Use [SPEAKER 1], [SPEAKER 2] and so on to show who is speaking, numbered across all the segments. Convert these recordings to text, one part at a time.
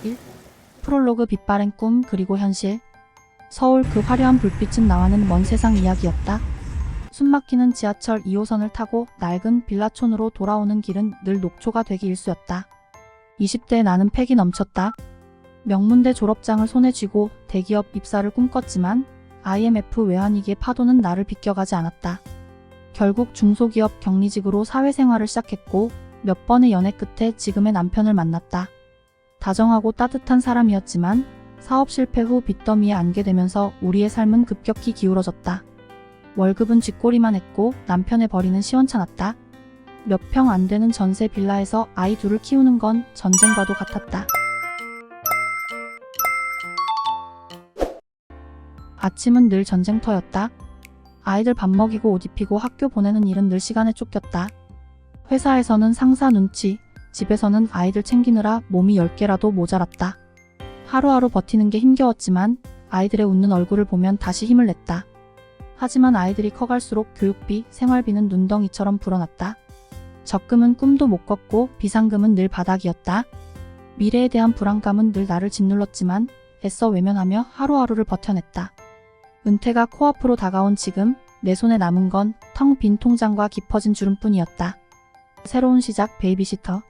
[SPEAKER 1] 1. 프롤로그 빛바랜 꿈 그리고 현실. 서울 그 화려한 불빛은 나와는 먼 세상 이야기였다. 숨막히는 지하철 2호선을 타고 낡은 빌라촌으로 돌아오는 길은 늘 녹초가 되기 일쑤였다. 20대의 나는 패기 넘쳤다. 명문대 졸업장을 손에 쥐고 대기업 입사를 꿈꿨지만 IMF 외환위기의 파도는 나를 비껴가지 않았다. 결국 중소기업 격리직으로 사회생활을 시작했고 몇 번의 연애 끝에 지금의 남편을 만났다. 다정하고 따뜻한 사람이었지만 사업 실패 후 빚더미에 안게 되면서 우리의 삶은 급격히 기울어졌다. 월급은 쥐꼬리만 했고 남편의 벌이는 시원찮았다. 몇 평 안 되는 전세 빌라에서 아이 둘을 키우는 건 전쟁과도 같았다. 아침은 늘 전쟁터였다. 아이들 밥 먹이고 옷 입히고 학교 보내는 일은 늘 시간에 쫓겼다. 회사에서는 상사 눈치, 집에서는 아이들 챙기느라 몸이 10개라도 모자랐다. 하루하루 버티는 게 힘겨웠지만 아이들의 웃는 얼굴을 보면 다시 힘을 냈다. 하지만 아이들이 커갈수록 교육비, 생활비는 눈덩이처럼 불어났다. 적금은 꿈도 못 꿨고 비상금은 늘 바닥이었다. 미래에 대한 불안감은 늘 나를 짓눌렀지만 애써 외면하며 하루하루를 버텨냈다. 은퇴가 코앞으로 다가온 지금 내 손에 남은 건 텅 빈 통장과 깊어진 주름뿐이었다. 새로운 시작 베이비시터.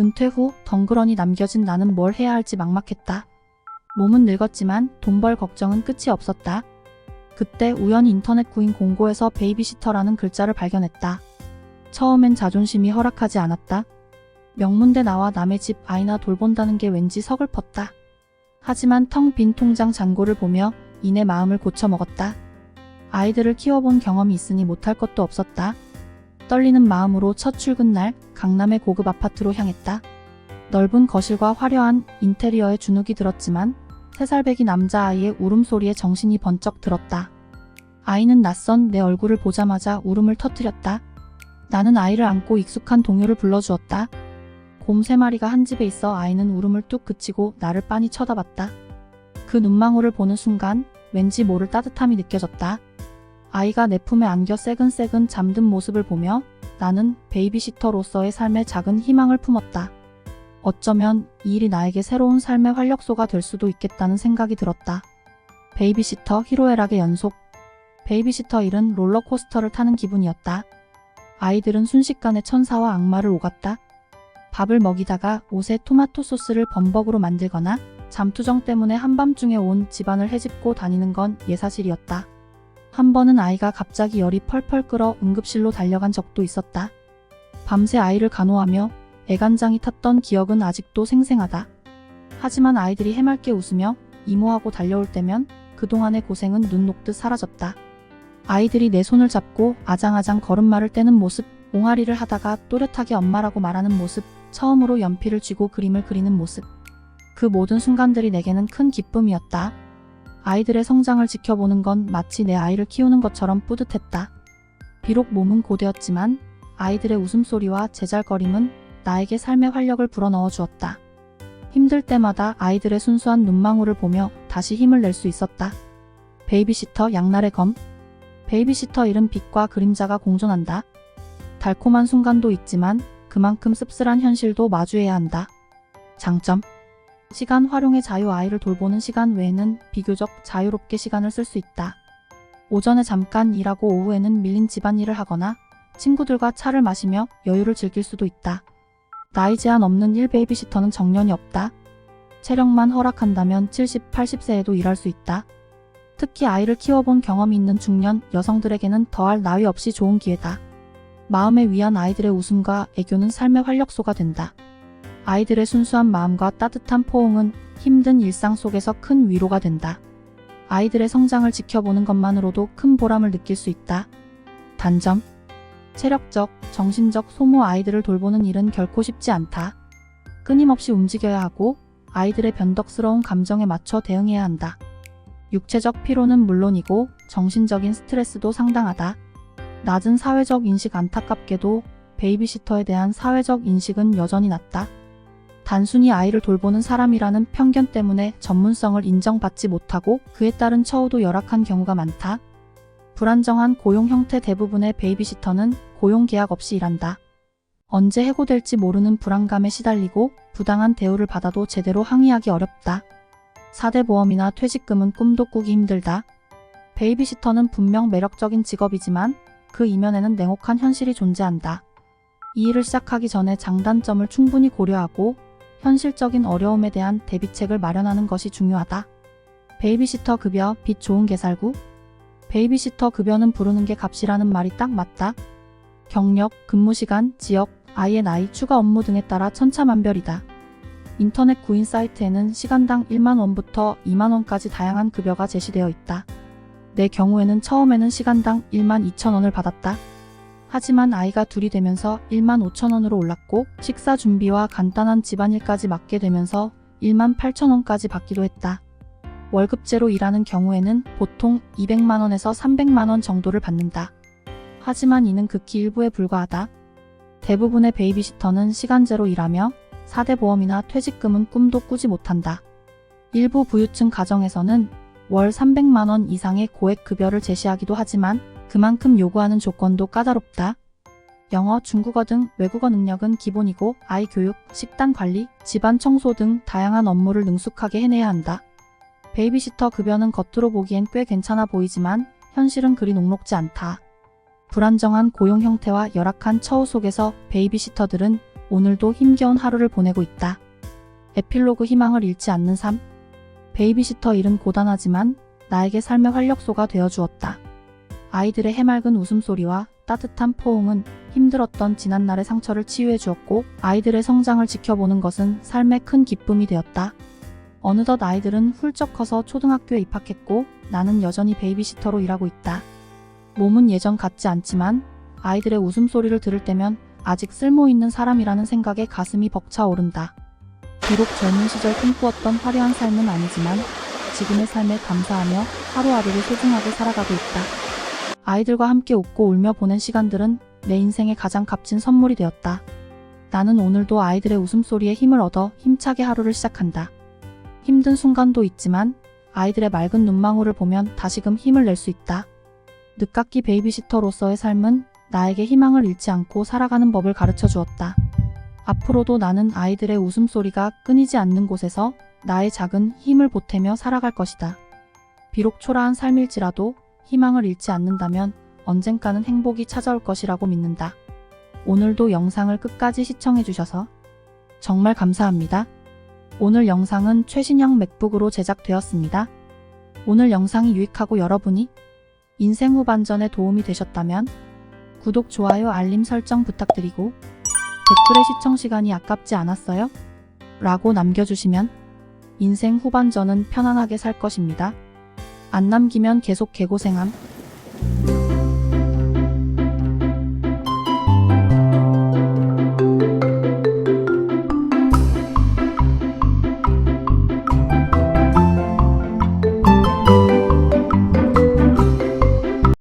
[SPEAKER 1] 은퇴 후 덩그러니 남겨진 나는 뭘 해야 할지 막막했다. 몸은 늙었지만 돈 벌 걱정은 끝이 없었다. 그때 우연히 인터넷 구인 공고에서 베이비시터라는 글자를 발견했다. 처음엔 자존심이 허락하지 않았다. 명문대 나와 남의 집 아이나 돌본다는 게 왠지 서글펐다. 하지만 텅 빈 통장 잔고를 보며 이내 마음을 고쳐먹었다. 아이들을 키워본 경험이 있으니 못할 것도 없었다. 떨리는 마음으로 첫 출근날 강남의 고급 아파트로 향했다. 넓은 거실과 화려한 인테리어에 주눅이 들었지만 3살배기 남자아이의 울음소리에 정신이 번쩍 들었다. 아이는 낯선 내 얼굴을 보자마자 울음을 터뜨렸다. 나는 아이를 안고 익숙한 동요를 불러주었다. 곰 3마리가 한 집에 있어 아이는 울음을 뚝 그치고 나를 빤히 쳐다봤다. 그 눈망울을 보는 순간 왠지 모를 따뜻함이 느껴졌다. 아이가 내 품에 안겨 새근새근 잠든 모습을 보며 나는 베이비시터로서의 삶에 작은 희망을 품었다. 어쩌면 이 일이 나에게 새로운 삶의 활력소가 될 수도 있겠다는 생각이 들었다. 베이비시터 희로애락의 연속. 베이비시터 일은 롤러코스터를 타는 기분이었다. 아이들은 순식간에 천사와 악마를 오갔다. 밥을 먹이다가 옷에 토마토 소스를 범벅으로 만들거나 잠투정 때문에 한밤중에 온 집안을 헤집고 다니는 건 예사실이었다. 한 번은 아이가 갑자기 열이 펄펄 끓어 응급실로 달려간 적도 있었다. 밤새 아이를 간호하며 애간장이 탔던 기억은 아직도 생생하다. 하지만 아이들이 해맑게 웃으며 이모하고 달려올 때면 그동안의 고생은 눈 녹듯 사라졌다. 아이들이 내 손을 잡고 아장아장 걸음마를 떼는 모습, 옹알이를 하다가 또렷하게 엄마라고 말하는 모습, 처음으로 연필을 쥐고 그림을 그리는 모습. 그 모든 순간들이 내게는 큰 기쁨이었다. 아이들의 성장을 지켜보는 건 마치 내 아이를 키우는 것처럼 뿌듯했다. 비록 몸은 고되었지만 아이들의 웃음소리와 제잘거림은 나에게 삶의 활력을 불어넣어 주었다. 힘들 때마다 아이들의 순수한 눈망울을 보며 다시 힘을 낼 수 있었다. 베이비시터 양날의 검. 베이비시터 일은 빛과 그림자가 공존한다. 달콤한 순간도 있지만 그만큼 씁쓸한 현실도 마주해야 한다. 장점. 시간 활용의 자유. 아이를 돌보는 시간 외에는 비교적 자유롭게 시간을 쓸 수 있다. 오전에 잠깐 일하고 오후에는 밀린 집안일을 하거나 친구들과 차를 마시며 여유를 즐길 수도 있다. 나이 제한 없는 1베이비시터는 정년이 없다. 체력만 허락한다면 70, 80세에도 일할 수 있다. 특히 아이를 키워본 경험이 있는 중년 여성들에게는 더할 나위 없이 좋은 기회다. 마음에 위안. 아이들의 웃음과 애교는 삶의 활력소가 된다. 아이들의 순수한 마음과 따뜻한 포옹은 힘든 일상 속에서 큰 위로가 된다. 아이들의 성장을 지켜보는 것만으로도 큰 보람을 느낄 수 있다. 단점. 체력적, 정신적 소모. 아이들을 돌보는 일은 결코 쉽지 않다. 끊임없이 움직여야 하고 아이들의 변덕스러운 감정에 맞춰 대응해야 한다. 육체적 피로는 물론이고 정신적인 스트레스도 상당하다. 낮은 사회적 인식. 안타깝게도 베이비시터에 대한 사회적 인식은 여전히 낮다. 단순히 아이를 돌보는 사람이라는 편견 때문에 전문성을 인정받지 못하고 그에 따른 처우도 열악한 경우가 많다. 불안정한 고용 형태. 대부분의 베이비시터는 고용 계약 없이 일한다. 언제 해고될지 모르는 불안감에 시달리고 부당한 대우를 받아도 제대로 항의하기 어렵다. 4대 보험이나 퇴직금은 꿈도 꾸기 힘들다. 베이비시터는 분명 매력적인 직업이지만 그 이면에는 냉혹한 현실이 존재한다. 이 일을 시작하기 전에 장단점을 충분히 고려하고 현실적인 어려움에 대한 대비책을 마련하는 것이 중요하다. 베이비시터 급여, 빚 좋은 개살구? 베이비시터 급여는 부르는 게 값이라는 말이 딱 맞다. 경력, 근무시간, 지역, 아이의 나이, 추가 업무 등에 따라 천차만별이다. 인터넷 구인 사이트에는 시간당 1만 원부터 2만 원까지 다양한 급여가 제시되어 있다. 내 경우에는 처음에는 시간당 1만 2천 원을 받았다. 하지만 아이가 둘이 되면서 1만 5천 원으로 올랐고 식사 준비와 간단한 집안일까지 맡게 되면서 1만 8천 원까지 받기도 했다. 월급제로 일하는 경우에는 보통 200만 원에서 300만 원 정도를 받는다. 하지만 이는 극히 일부에 불과하다. 대부분의 베이비시터는 시간제로 일하며 4대 보험이나 퇴직금은 꿈도 꾸지 못한다. 일부 부유층 가정에서는 월 300만 원 이상의 고액 급여를 제시하기도 하지만 그만큼 요구하는 조건도 까다롭다. 영어, 중국어 등 외국어 능력은 기본이고 아이 교육, 식단 관리, 집안 청소 등 다양한 업무를 능숙하게 해내야 한다. 베이비시터 급여는 겉으로 보기엔 꽤 괜찮아 보이지만 현실은 그리 녹록지 않다. 불안정한 고용 형태와 열악한 처우 속에서 베이비시터들은 오늘도 힘겨운 하루를 보내고 있다. 에필로그 희망을 잃지 않는 삶. 베이비시터 일은 고단하지만 나에게 삶의 활력소가 되어주었다. 아이들의 해맑은 웃음소리와 따뜻한 포옹은 힘들었던 지난날의 상처를 치유해 주었고 아이들의 성장을 지켜보는 것은 삶의 큰 기쁨이 되었다. 어느덧 아이들은 훌쩍 커서 초등학교에 입학했고 나는 여전히 베이비시터로 일하고 있다. 몸은 예전 같지 않지만 아이들의 웃음소리를 들을 때면 아직 쓸모있는 사람이라는 생각에 가슴이 벅차오른다. 비록 젊은 시절 꿈꾸었던 화려한 삶은 아니지만 지금의 삶에 감사하며 하루하루를 소중하게 살아가고 있다. 아이들과 함께 웃고 울며 보낸 시간들은 내 인생의 가장 값진 선물이 되었다. 나는 오늘도 아이들의 웃음소리에 힘을 얻어 힘차게 하루를 시작한다. 힘든 순간도 있지만 아이들의 맑은 눈망울을 보면 다시금 힘을 낼 수 있다. 늦깎이 베이비시터로서의 삶은 나에게 희망을 잃지 않고 살아가는 법을 가르쳐 주었다. 앞으로도 나는 아이들의 웃음소리가 끊이지 않는 곳에서 나의 작은 힘을 보태며 살아갈 것이다. 비록 초라한 삶일지라도 희망을 잃지 않는다면 언젠가는 행복이 찾아올 것이라고 믿는다. 오늘도 영상을 끝까지 시청해주셔서 정말 감사합니다. 오늘 영상은 최신형 맥북으로 제작되었습니다. 오늘 영상이 유익하고 여러분이 인생 후반전에 도움이 되셨다면 구독, 좋아요, 알림 설정 부탁드리고 댓글에 시청 시간이 아깝지 않았어요? 라고 남겨주시면 인생 후반전은 편안하게 살 것입니다. 안 남기면 계속 개고생함.